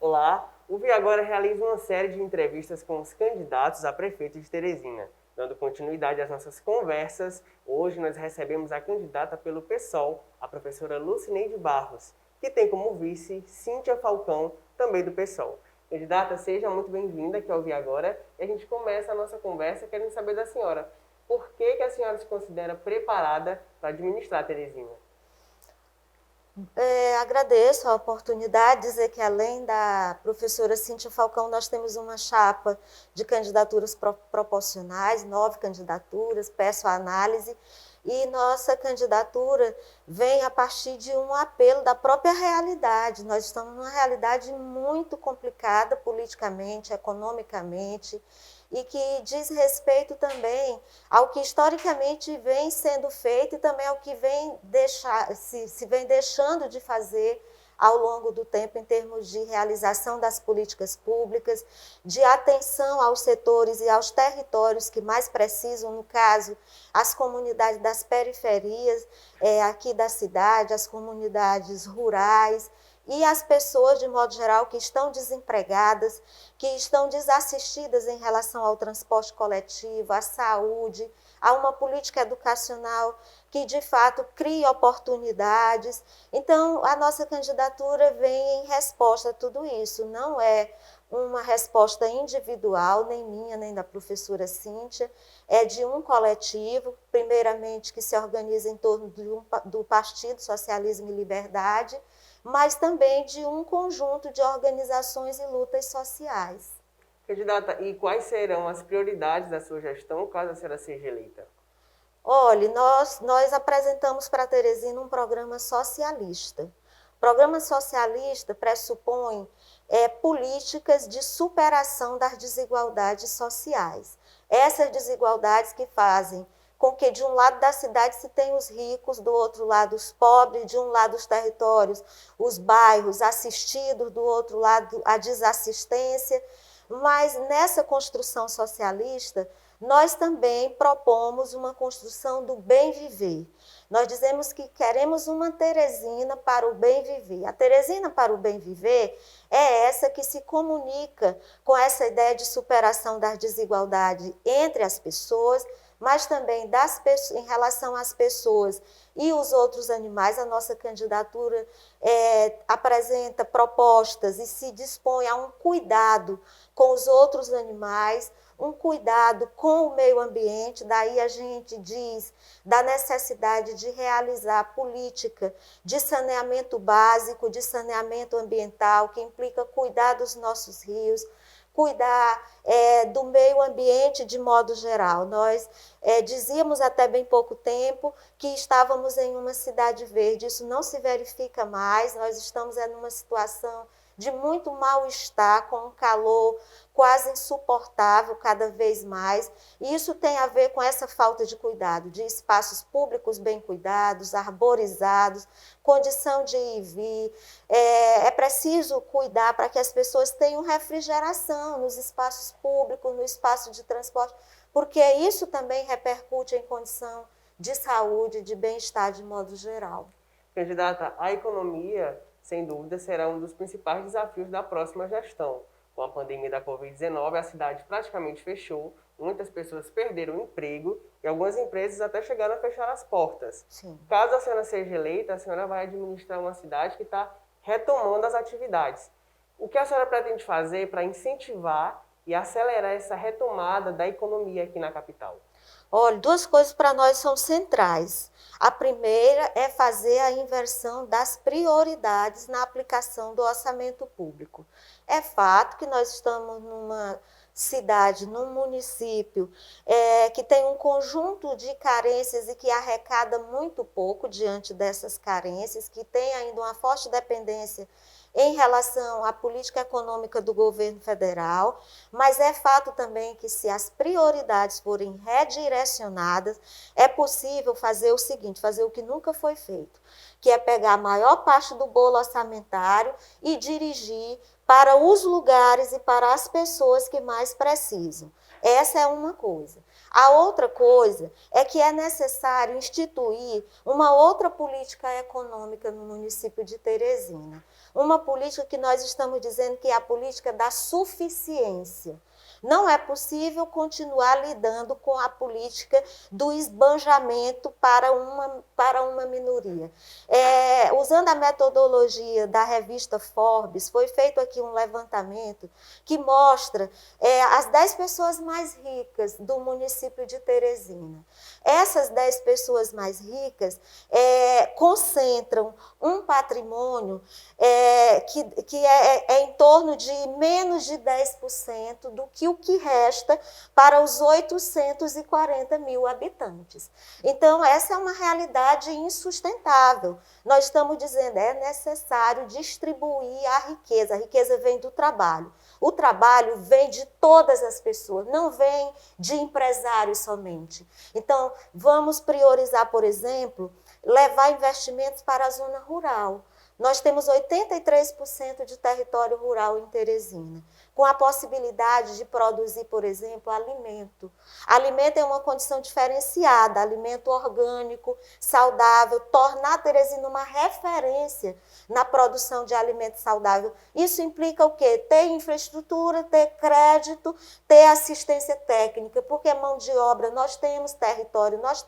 Olá, o Vi Agora realiza uma série de entrevistas com os candidatos a prefeito de Teresina. Dando continuidade às nossas conversas, hoje nós recebemos a candidata pelo PSOL, a professora Lucineide Barros, que tem como vice Cíntia Falcão, também do PSOL. Candidata, seja muito bem-vinda aqui ao Vi Agora e a gente começa a nossa conversa querendo saber da senhora. Por que a senhora se considera preparada para administrar Teresina? Agradeço a oportunidade de dizer que, além da professora Cíntia Falcão, nós temos uma chapa de candidaturas proporcionais, 9 candidaturas, peço a análise, e nossa candidatura vem a partir de um apelo da própria realidade. Nós estamos numa realidade muito complicada politicamente, economicamente, e que diz respeito também ao que historicamente vem sendo feito e também ao que se vem deixando de fazer ao longo do tempo em termos de realização das políticas públicas, de atenção aos setores e aos territórios que mais precisam, no caso, as comunidades das periferias aqui da cidade, as comunidades rurais, e as pessoas, de modo geral, que estão desempregadas, que estão desassistidas em relação ao transporte coletivo, à saúde, a uma política educacional que, de fato, crie oportunidades. Então, a nossa candidatura vem em resposta a tudo isso. Não é uma resposta individual, nem minha, nem da professora Cíntia, é de um coletivo, primeiramente, que se organiza em torno do Partido Socialismo e Liberdade, mas também de um conjunto de organizações e lutas sociais. Candidata, e quais serão as prioridades da sua gestão caso a senhora seja eleita? Olha, nós apresentamos para Teresina um programa socialista. O programa socialista pressupõe políticas de superação das desigualdades sociais. Essas desigualdades que fazem com que de um lado da cidade se tenha os ricos, do outro lado os pobres, de um lado os territórios, os bairros assistidos, do outro lado a desassistência. Mas nessa construção socialista, nós também propomos uma construção do bem viver. Nós dizemos que queremos uma Teresina para o bem viver. A Teresina para o bem viver é essa que se comunica com essa ideia de superação das desigualdades entre as pessoas, mas também em relação às pessoas e os outros animais. A nossa candidatura apresenta propostas e se dispõe a um cuidado com os outros animais, um cuidado com o meio ambiente. Daí a gente diz da necessidade de realizar política de saneamento básico, de saneamento ambiental, que implica cuidar dos nossos rios, cuidar do meio ambiente de modo geral. Nós dizíamos até bem pouco tempo que estávamos em uma cidade verde. Isso não se verifica mais. Nós estamos numa situação de muito mal-estar, com um calor quase insuportável cada vez mais. E isso tem a ver com essa falta de cuidado, de espaços públicos bem cuidados, arborizados, condição de ir e vir. É preciso cuidar para que as pessoas tenham refrigeração nos espaços públicos, no espaço de transporte, porque isso também repercute em condição de saúde, de bem-estar de modo geral. Candidata, a economia, sem dúvida, será um dos principais desafios da próxima gestão. Com a pandemia da Covid-19, a cidade praticamente fechou, muitas pessoas perderam o emprego e algumas empresas até chegaram a fechar as portas. Sim. Caso a senhora seja eleita, a senhora vai administrar uma cidade que está retomando as atividades. O que a senhora pretende fazer para incentivar e acelerar essa retomada da economia aqui na capital? Olha, 2 coisas para nós são centrais. A primeira é fazer a inversão das prioridades na aplicação do orçamento público. É fato que nós estamos numa cidade, num município que tem um conjunto de carências e que arrecada muito pouco diante dessas carências, que tem ainda uma forte dependência em relação à política econômica do governo federal, mas é fato também que, se as prioridades forem redirecionadas, é possível fazer o seguinte, fazer o que nunca foi feito, que é pegar a maior parte do bolo orçamentário e dirigir para os lugares e para as pessoas que mais precisam. Essa é uma coisa. A outra coisa é que é necessário instituir uma outra política econômica no município de Teresina. Uma política que nós estamos dizendo que é a política da suficiência. Não é possível continuar lidando com a política do esbanjamento para uma minoria. Usando a metodologia da revista Forbes, foi feito aqui um levantamento que mostra as 10 pessoas mais ricas do município de Teresina. Essas 10 pessoas mais ricas concentram um patrimônio que é em torno de menos de 10% do que o que resta para os 840 mil habitantes. Então, essa é uma realidade insustentável. Nós estamos dizendo, é necessário distribuir a riqueza vem do trabalho. O trabalho vem de todas as pessoas, não vem de empresários somente. Então, vamos priorizar, por exemplo, levar investimentos para a zona rural. Nós temos 83% de território rural em Teresina, com a possibilidade de produzir, por exemplo, alimento. Alimento é uma condição diferenciada, alimento orgânico, saudável, tornar Teresina uma referência na produção de alimento saudável. Isso implica o quê? Ter infraestrutura, ter crédito, ter assistência técnica, porque mão de obra nós temos, território nós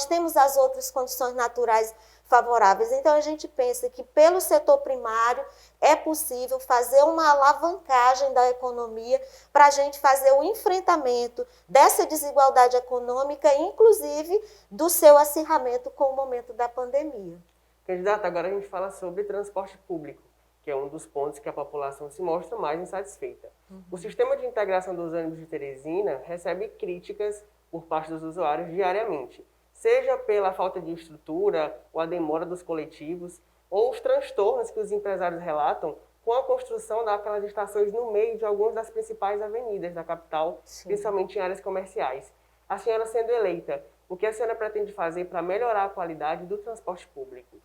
temos as outras condições naturais favoráveis. Então, a gente pensa que pelo setor primário é possível fazer uma alavancagem da economia para a gente fazer o enfrentamento dessa desigualdade econômica, inclusive do seu acirramento com o momento da pandemia. Candidata, agora a gente fala sobre transporte público, que é um dos pontos que a população se mostra mais insatisfeita. O sistema de integração dos ônibus de Teresina recebe críticas por parte dos usuários diariamente, seja pela falta de estrutura, ou a demora dos coletivos, ou os transtornos que os empresários relatam com a construção daquelas estações no meio de algumas das principais avenidas da capital, Sim. principalmente em áreas comerciais. A senhora sendo eleita, o que a senhora pretende fazer para melhorar a qualidade do transporte público?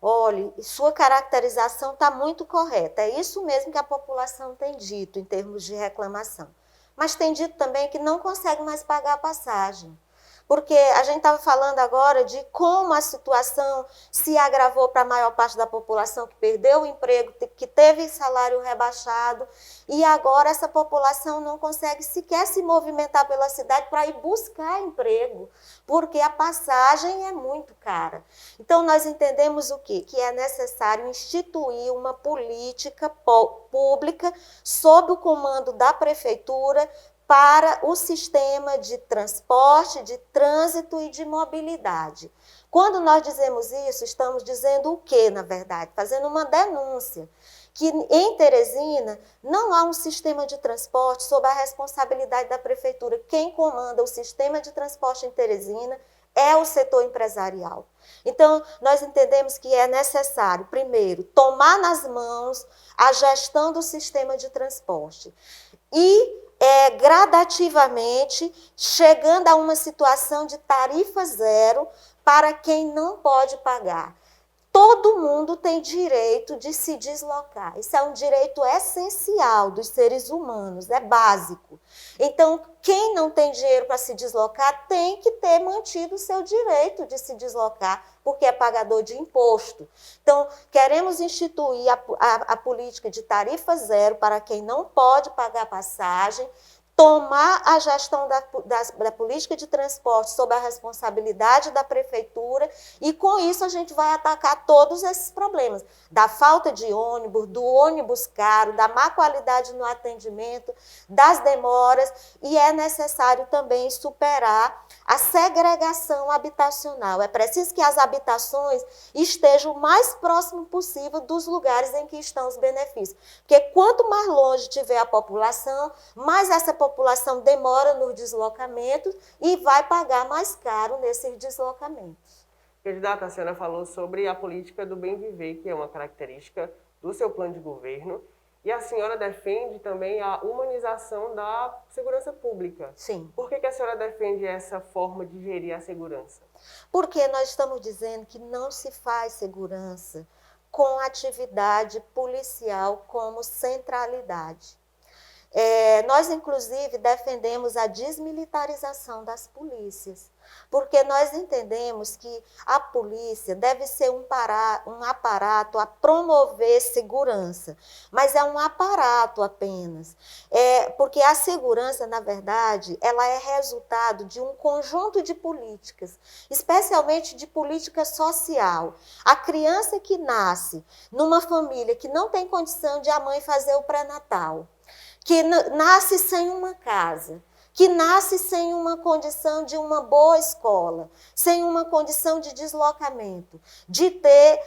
Olha, sua caracterização está muito correta. É isso mesmo que a população tem dito em termos de reclamação. Mas tem dito também que não consegue mais pagar a passagem. Porque a gente estava falando agora de como a situação se agravou para a maior parte da população que perdeu o emprego, que teve salário rebaixado, e agora essa população não consegue sequer se movimentar pela cidade para ir buscar emprego, porque a passagem é muito cara. Então, nós entendemos o quê? Que é necessário instituir uma política pública sob o comando da prefeitura, para o sistema de transporte, de trânsito e de mobilidade. Quando nós dizemos isso, estamos dizendo o quê, na verdade? Fazendo uma denúncia, que em Teresina não há um sistema de transporte sob a responsabilidade da prefeitura. Quem comanda o sistema de transporte em Teresina é o setor empresarial. Então, nós entendemos que é necessário, primeiro, tomar nas mãos a gestão do sistema de transporte e gradativamente chegando a uma situação de tarifa zero para quem não pode pagar. Todo mundo tem direito de se deslocar. Isso é um direito essencial dos seres humanos, é básico. Então, quem não tem dinheiro para se deslocar tem que ter mantido o seu direito de se deslocar, porque é pagador de imposto. Então, queremos instituir a política de tarifa zero para quem não pode pagar passagem, tomar a gestão da política de transporte sob a responsabilidade da prefeitura e, com isso, a gente vai atacar todos esses problemas, da falta de ônibus, do ônibus caro, da má qualidade no atendimento, das demoras, e é necessário também superar a segregação habitacional. É preciso que as habitações estejam o mais próximo possível dos lugares em que estão os benefícios, porque quanto mais longe tiver a população, mais essa população demora nos deslocamentos e vai pagar mais caro nesses deslocamentos. Candidata, a senhora falou sobre a política do bem viver, que é uma característica do seu plano de governo, e a senhora defende também a humanização da segurança pública. Sim. Por que a senhora defende essa forma de gerir a segurança? Porque nós estamos dizendo que não se faz segurança com atividade policial como centralidade. Nós, inclusive, defendemos a desmilitarização das polícias, porque nós entendemos que a polícia deve ser um aparato a promover segurança, mas é um aparato apenas, porque a segurança, na verdade, ela é resultado de um conjunto de políticas, especialmente de política social. A criança que nasce numa família que não tem condição de a mãe fazer o pré-natal, que nasce sem uma casa, que nasce sem uma condição de uma boa escola, sem uma condição de deslocamento, de ter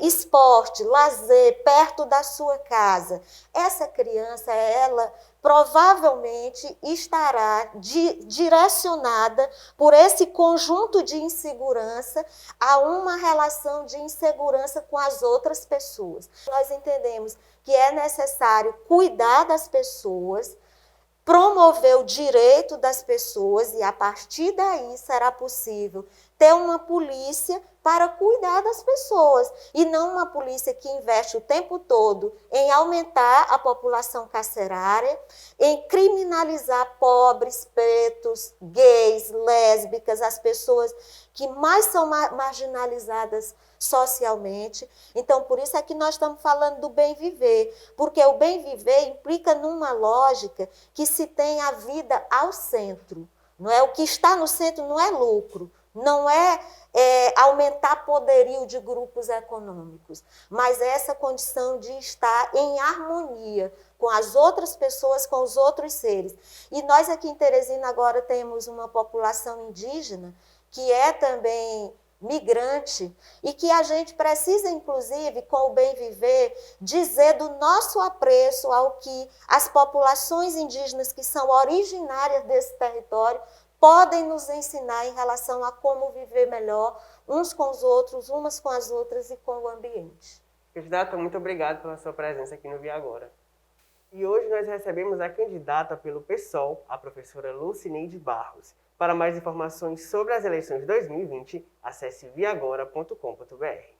esporte, lazer perto da sua casa. Essa criança, ela provavelmente estará direcionada por esse conjunto de insegurança a uma relação de insegurança com as outras pessoas. Nós entendemos que é necessário cuidar das pessoas, promover o direito das pessoas e, a partir daí, será possível ter uma polícia para cuidar das pessoas e não uma polícia que investe o tempo todo em aumentar a população carcerária, em criminalizar pobres, pretos, gays, lésbicas, as pessoas que mais são marginalizadas socialmente. Então, por isso é que nós estamos falando do bem viver, porque o bem viver implica numa lógica que se tem a vida ao centro. Não é? O que está no centro não é lucro, não é aumentar poderio de grupos econômicos, mas é essa condição de estar em harmonia com as outras pessoas, com os outros seres. E nós aqui em Teresina agora temos uma população indígena que é também migrante e que a gente precisa, inclusive, com o bem viver, dizer do nosso apreço ao que as populações indígenas que são originárias desse território podem nos ensinar em relação a como viver melhor uns com os outros, umas com as outras e com o ambiente. Candidata, muito obrigado pela sua presença aqui no Via Agora. E hoje nós recebemos a candidata pelo PSOL, a professora Lucineide Barros. Para mais informações sobre as eleições de 2020, acesse viagora.com.br.